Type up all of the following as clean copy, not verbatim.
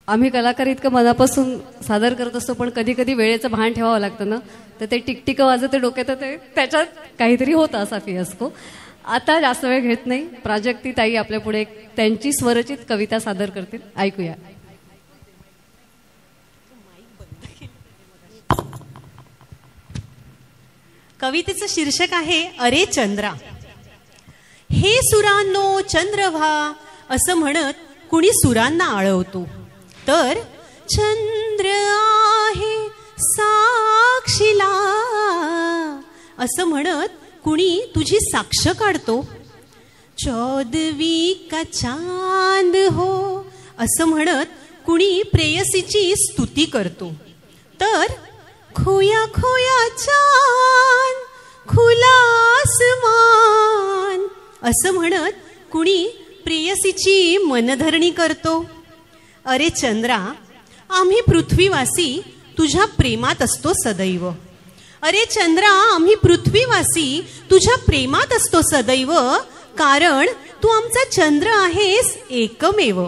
आम्ही कलाकार इतकं मनापासून सादर करत असतो, पण कधी कधी वेळेचं भान ठेवावं लागतं ना, तर ते टिकटिक वाजते डोक्यात, ते त्याच्यात काहीतरी होतं असा फियास्को. आता जास्त वेळ घेत नाही, प्राजक्ती ताई आपल्या पुढे त्यांची स्वरचित कविता सादर करतील, ऐकूया. कवितेचं शीर्षक आहे अरे चंद्रा. हे सुरांनो चंद्र व्हा असं म्हणत कुणी सुरांना आळवतो, तर चंद्र आहे साक्षीला असं म्हणत कुणी तुझी साक्ष काढतो. चौदवी का चांद हो असं म्हणत कुणी प्रेयसीची स्तुती करतो, तर खोया खोया चांद खुला आसमान असं म्हणत कुणी प्रेयसीची मनधरणी करतो. अरे चंद्रा, आम्ही पृथ्वीवासी तुझ्या प्रेमात असतो सदैव. अरे चंद्रा, आम्ही पृथ्वीवासी तुझ्या प्रेमात असतो सदैव, कारण तू आमचा चंद्र आहेस एकमेव.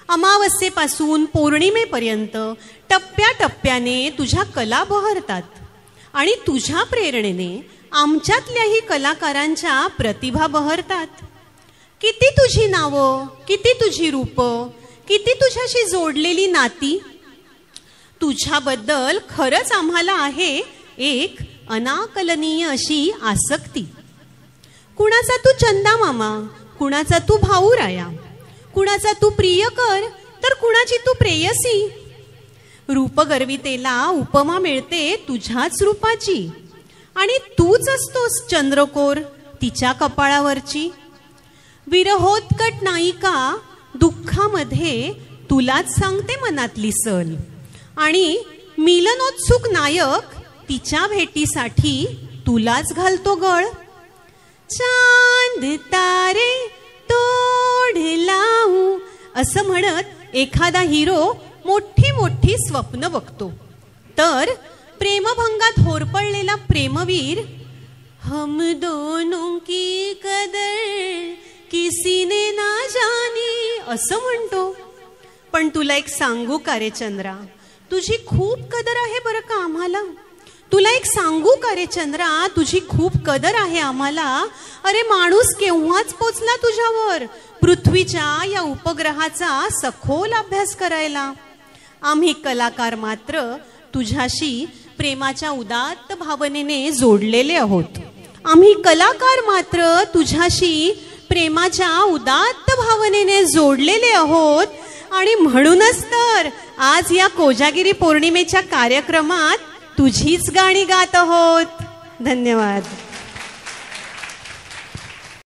अमावस्येपासून पौर्णिमेपर्यंत टप्प्याटप्प्याने तुझ्या कला बहरतात आणि तुझ्या प्रेरणेने आमच्यातल्याही कलाकारांच्या प्रतिभा बहरतात. किती तुझी नावं, किती तुझी रूपं, किती तुझ्याशी जोडलेली नाती. तुझ्याबद्दल खरंच आम्हाला आहे एक अनाकलनीय अशी आसक्ती. कुणाचा तू चंदा मामा, कुणाचा तू भाऊ राया, कुणाचा तू प्रियकर तर कुणाची तू प्रेयसी. रूपगर्वितेला उपमा मिळते तुझ्याच रूपाची, आणि तूच असतोस चंद्रकोर तिच्या कपाळावरची. विरहोत्कट नायिका दुःखामध्ये तुलाच सांगते मनातली सल, आणि मिलनोत्सुक नायक तिच्या भेटीसाठी तुलाच घालतो गळ. चांद तारे तोड लावू असं म्हणत एखादा हिरो मोठी मोठी स्वप्न बघतो, तर प्रेमभंगात होरपळलेला प्रेमवीर हम दोनों की कदर किसी ने ना जानी असं म्हणतो. पण तुला एक सांगू का रे चंद्रा, तुझी खूप कदर आहे बरं का आम्हाला. तुला एक सांगू का रे चंद्रा, तुझी खूप कदर आहे आम्हाला. अरे माणूस केव्हाच पोचला तुझ्यावर, पृथ्वीच्या या उपग्रहाचा सखोल अभ्यास करायला. आम्ही कलाकार मात्र तुझ्याशी प्रेमाच्या उदात्त भावनेने जोडलेले आहोत. आम्ही कलाकार मात्र तुझ्याशी प्रेमाच्या उदात्त भावनेने जोडलेले आहोत, आणि म्हणूनच तर आज या कोजागिरी पौर्णिमेच्या कार्यक्रमात तुझीच गाणी गात आहोत. धन्यवाद.